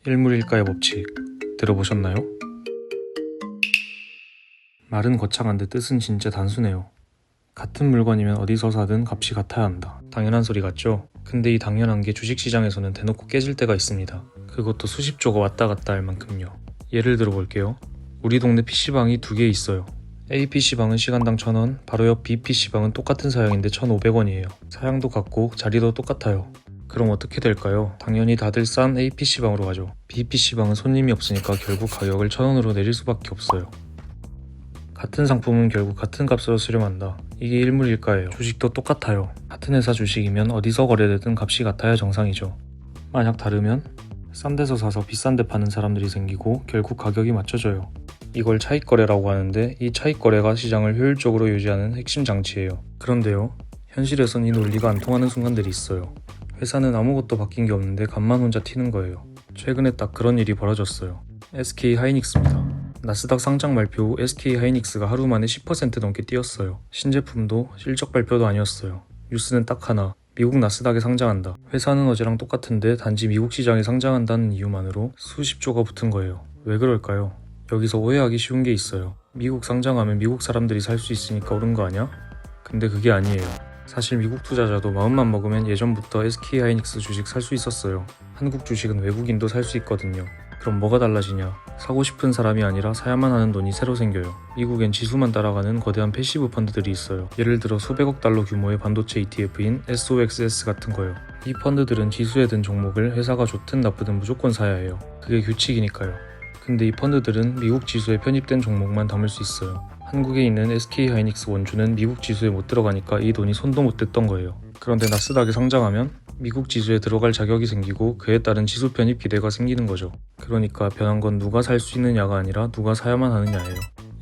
일물일가의 법칙 들어보셨나요? 말은 거창한데 뜻은 진짜 단순해요. 같은 물건이면 어디서 사든 값이 같아야 한다. 당연한 소리 같죠? 근데 이 당연한 게 주식시장에서는 대놓고 깨질 때가 있습니다. 그것도 수십 조가 왔다 갔다 할 만큼요. 예를 들어 볼게요. 우리 동네 PC방이 두 개 있어요. A PC방은 시간당 1,000원, 바로 옆 B PC방은 똑같은 사양인데 1,500원이에요. 사양도 같고 자리도 똑같아요. 그럼 어떻게 될까요? 당연히 다들 싼 A PC방으로 가죠. B PC방은 손님이 없으니까 결국 가격을 1,000원으로 내릴 수밖에 없어요. 같은 상품은 결국 같은 값으로 수렴한다. 이게 일물일가예요. 주식도 똑같아요. 같은 회사 주식이면 어디서 거래되든 값이 같아야 정상이죠. 만약 다르면 싼 데서 사서 비싼 데 파는 사람들이 생기고 결국 가격이 맞춰져요. 이걸 차익거래라고 하는데 이 차익거래가 시장을 효율적으로 유지하는 핵심 장치예요. 그런데요, 현실에선 이 논리가 안 통하는 순간들이 있어요. 회사는 아무것도 바뀐 게 없는데 값만 혼자 튀는 거예요. 최근에 딱 그런 일이 벌어졌어요. SK 하이닉스입니다. 나스닥 상장 발표 후 SK 하이닉스가 하루 만에 10% 넘게 뛰었어요. 신제품도 실적 발표도 아니었어요. 뉴스는 딱 하나, 미국 나스닥에 상장한다. 회사는 어제랑 똑같은데 단지 미국 시장에 상장한다는 이유만으로 수십 조가 붙은 거예요. 왜 그럴까요? 여기서 오해하기 쉬운 게 있어요. 미국 상장하면 미국 사람들이 살 수 있으니까 오른 거 아니야? 근데 그게 아니에요. 사실 미국 투자자도 마음만 먹으면 예전부터 SK 하이닉스 주식 살 수 있었어요. 한국 주식은 외국인도 살 수 있거든요. 그럼 뭐가 달라지냐? 사고 싶은 사람이 아니라 사야만 하는 돈이 새로 생겨요. 미국엔 지수만 따라가는 거대한 패시브 펀드들이 있어요. 예를 들어 수백억 달러 규모의 반도체 ETF인 SOXS 같은 거요. 이 펀드들은 지수에 든 종목을 회사가 좋든 나쁘든 무조건 사야 해요. 그게 규칙이니까요. 근데 이 펀드들은 미국 지수에 편입된 종목만 담을 수 있어요. 한국에 있는 SK 하이닉스 원주는 미국 지수에 못 들어가니까 이 돈이 손도 못 댔던 거예요. 그런데 나스닥에 상장하면 미국 지수에 들어갈 자격이 생기고 그에 따른 지수 편입 기대가 생기는 거죠. 그러니까 변한 건 누가 살 수 있느냐가 아니라 누가 사야만 하느냐예요.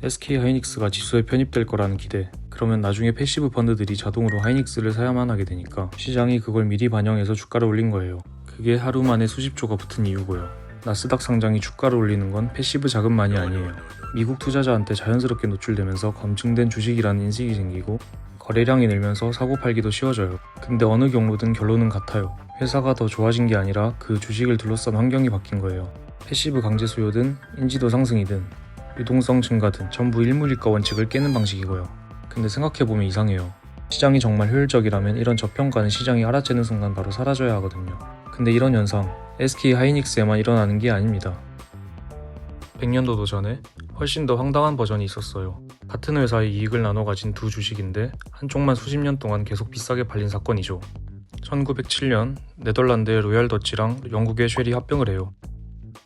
SK 하이닉스가 지수에 편입될 거라는 기대. 그러면 나중에 패시브 펀드들이 자동으로 하이닉스를 사야만 하게 되니까 시장이 그걸 미리 반영해서 주가를 올린 거예요. 그게 하루 만에 수십조가 붙은 이유고요. 나스닥 상장이 주가를 올리는 건 패시브 자금만이 아니에요. 미국 투자자한테 자연스럽게 노출되면서 검증된 주식이라는 인식이 생기고 거래량이 늘면서 사고팔기도 쉬워져요. 근데 어느 경로든 결론은 같아요. 회사가 더 좋아진 게 아니라 그 주식을 둘러싼 환경이 바뀐 거예요. 패시브 강제 수요든 인지도 상승이든 유동성 증가든 전부 일물일가 원칙을 깨는 방식이고요. 근데 생각해보면 이상해요. 시장이 정말 효율적이라면 이런 저평가는 시장이 알아채는 순간 바로 사라져야 하거든요. 근데 이런 현상 SK 하이닉스에만 일어나는 게 아닙니다. 100년도도 전에 훨씬 더 황당한 버전이 있었어요. 같은 회사의 이익을 나눠 가진 두 주식인데 한쪽만 수십 년 동안 계속 비싸게 팔린 사건이죠. 1907년 네덜란드의 로얄 더치랑 영국의 쉘이 합병을 해요.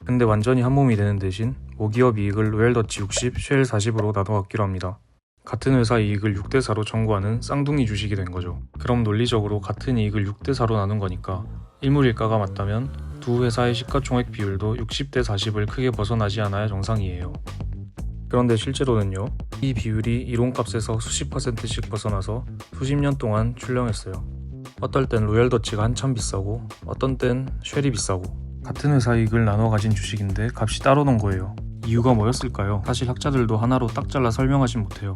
근데 완전히 한 몸이 되는 대신 모기업 이익을 로얄 더치 60, 쉘 40으로 나눠 갖기로 합니다. 같은 회사 이익을 6대4로 청구하는 쌍둥이 주식이 된 거죠. 그럼 논리적으로 같은 이익을 6대4로 나눈 거니까 일물일가가 맞다면 두 회사의 시가총액 비율도 60대 40을 크게 벗어나지 않아야 정상이에요. 그런데 실제로는요, 이 비율이 이론값에서 수십 %씩 벗어나서 수십 년 동안 출렁했어요. 어떨 땐 로얄 더치가 한참 비싸고 어떤 땐 쉘이 비싸고 같은 회사 이익을 나눠 가진 주식인데 값이 따로 논 거예요. 이유가 뭐였을까요? 사실 학자들도 하나로 딱 잘라 설명하진 못해요.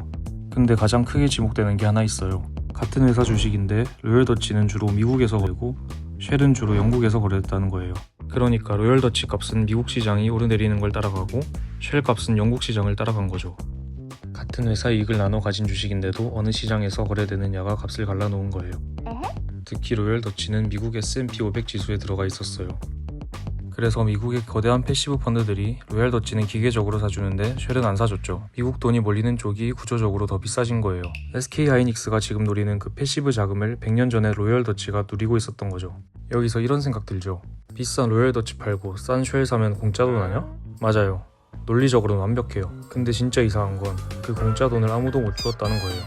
근데 가장 크게 지목되는 게 하나 있어요. 같은 회사 주식인데 로얄 더치는 주로 미국에서 거래고 쉘은 주로 영국에서 거래됐다는 거예요. 그러니까 로얄 더치 값은 미국 시장이 오르내리는 걸 따라가고 쉘 값은 영국 시장을 따라간 거죠. 같은 회사 이익을 나눠 가진 주식인데도 어느 시장에서 거래되느냐가 값을 갈라놓은 거예요. 특히 로얄 더치는 미국 S&P 500 지수에 들어가 있었어요. 그래서 미국의 거대한 패시브 펀드들이 로얄 더치는 기계적으로 사주는데 쉘은 안 사줬죠. 미국 돈이 몰리는 쪽이 구조적으로 더 비싸진 거예요. SK 하이닉스가 지금 노리는 그 패시브 자금을 100년 전에 로얄 더치가 누리고 있었던 거죠. 여기서 이런 생각 들죠. 비싼 로얄 더치 팔고 싼 쉘 사면 공짜 돈 아냐? 맞아요. 논리적으로는 완벽해요. 근데 진짜 이상한 건 그 공짜 돈을 아무도 못 주었다는 거예요.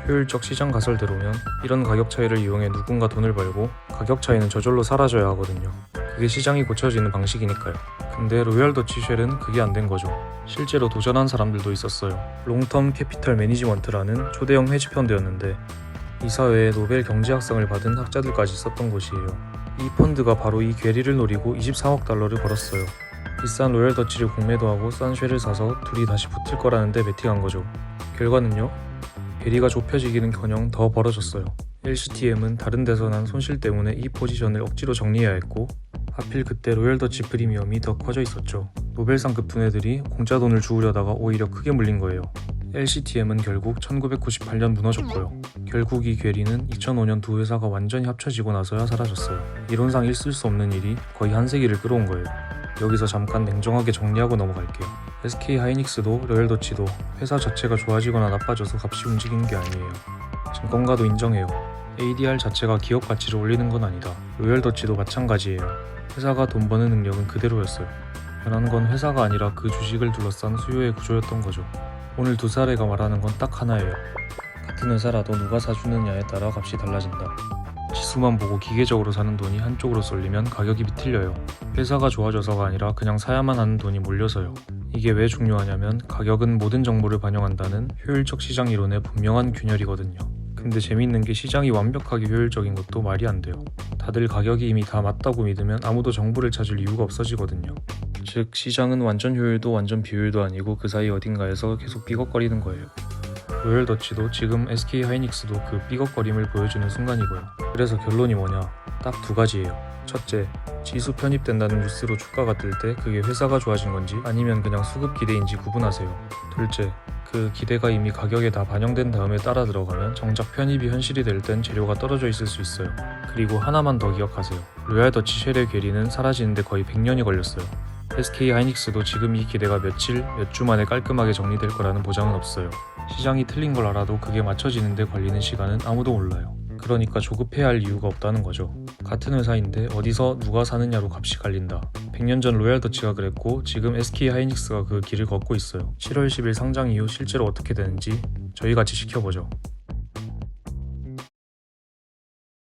효율적 시장 가설대로면 이런 가격 차이를 이용해 누군가 돈을 벌고 가격 차이는 저절로 사라져야 하거든요. 그게 시장이 고쳐지는 방식이니까요. 근데 로얄 더치 쉘은 그게 안 된 거죠. 실제로 도전한 사람들도 있었어요. 롱텀 캐피털 매니지먼트라는 초대형 헤지펀드였는데 이 사회에 노벨 경제학상을 받은 학자들까지 있었던 곳이에요. 이 펀드가 바로 이 괴리를 노리고 23억 달러를 벌었어요. 비싼 로얄 더치를 공매도 하고 싼 쉘을 사서 둘이 다시 붙을 거라는데 베팅한 거죠. 결과는요? 괴리가 좁혀지기는커녕 더 벌어졌어요. LCTM은 다른 데서 난 손실 때문에 이 포지션을 억지로 정리해야 했고 하필 그때 로열더치 프리미엄이 더 커져 있었죠. 노벨상급 두뇌들이 공짜 돈을 주우려다가 오히려 크게 물린 거예요. LCTM은 결국 1998년 무너졌고요. 결국 이 괴리는 2005년 두 회사가 완전히 합쳐지고 나서야 사라졌어요. 이론상 있을 수 없는 일이 거의 한 세기를 끌어온 거예요. 여기서 잠깐 냉정하게 정리하고 넘어갈게요. SK 하이닉스도 로열더치도 회사 자체가 좋아지거나 나빠져서 값이 움직이는 게 아니에요. 증권가도 인정해요. ADR 자체가 기업 가치를 올리는 건 아니다. 로열더치도 마찬가지예요. 회사가 돈 버는 능력은 그대로였어요. 변한 건 회사가 아니라 그 주식을 둘러싼 수요의 구조였던 거죠. 오늘 두 사례가 말하는 건 딱 하나예요. 같은 회사라도 누가 사주느냐에 따라 값이 달라진다. 지수만 보고 기계적으로 사는 돈이 한쪽으로 쏠리면 가격이 비틀려요. 회사가 좋아져서가 아니라 그냥 사야만 하는 돈이 몰려서요. 이게 왜 중요하냐면 가격은 모든 정보를 반영한다는 효율적 시장 이론의 분명한 균열이거든요. 근데 재미있는 게 시장이 완벽하게 효율적인 것도 말이 안 돼요. 다들 가격이 이미 다 맞다고 믿으면 아무도 정보를 찾을 이유가 없어지거든요. 즉 시장은 완전 효율도 완전 비효율도 아니고 그 사이 어딘가에서 계속 삐걱거리는 거예요. 로열더치도 지금 SK 하이닉스도 그 삐걱거림을 보여주는 순간이고요. 그래서 결론이 뭐냐? 딱 두 가지예요. 첫째, 지수 편입된다는 뉴스로 주가가 뜰 때 그게 회사가 좋아진 건지 아니면 그냥 수급 기대인지 구분하세요. 둘째, 그 기대가 이미 가격에 다 반영된 다음에 따라 들어가면 정작 편입이 현실이 될 땐 재료가 떨어져 있을 수 있어요. 그리고 하나만 더 기억하세요. 로열더치 쉘의 괴리는 사라지는데 거의 100년이 걸렸어요. SK 하이닉스도 지금 이 기대가 며칠, 몇 주 만에 깔끔하게 정리될 거라는 보장은 없어요. 시장이 틀린 걸 알아도 그게 맞춰지는데 걸리는 시간은 아무도 몰라요. 그러니까 조급해야 할 이유가 없다는 거죠. 같은 회사인데 어디서 누가 사느냐로 값이 갈린다. 100년 전 로열더치가 그랬고 지금 SK 하이닉스가 그 길을 걷고 있어요. 7월 10일 상장 이후 실제로 어떻게 되는지 저희 같이 지켜보죠.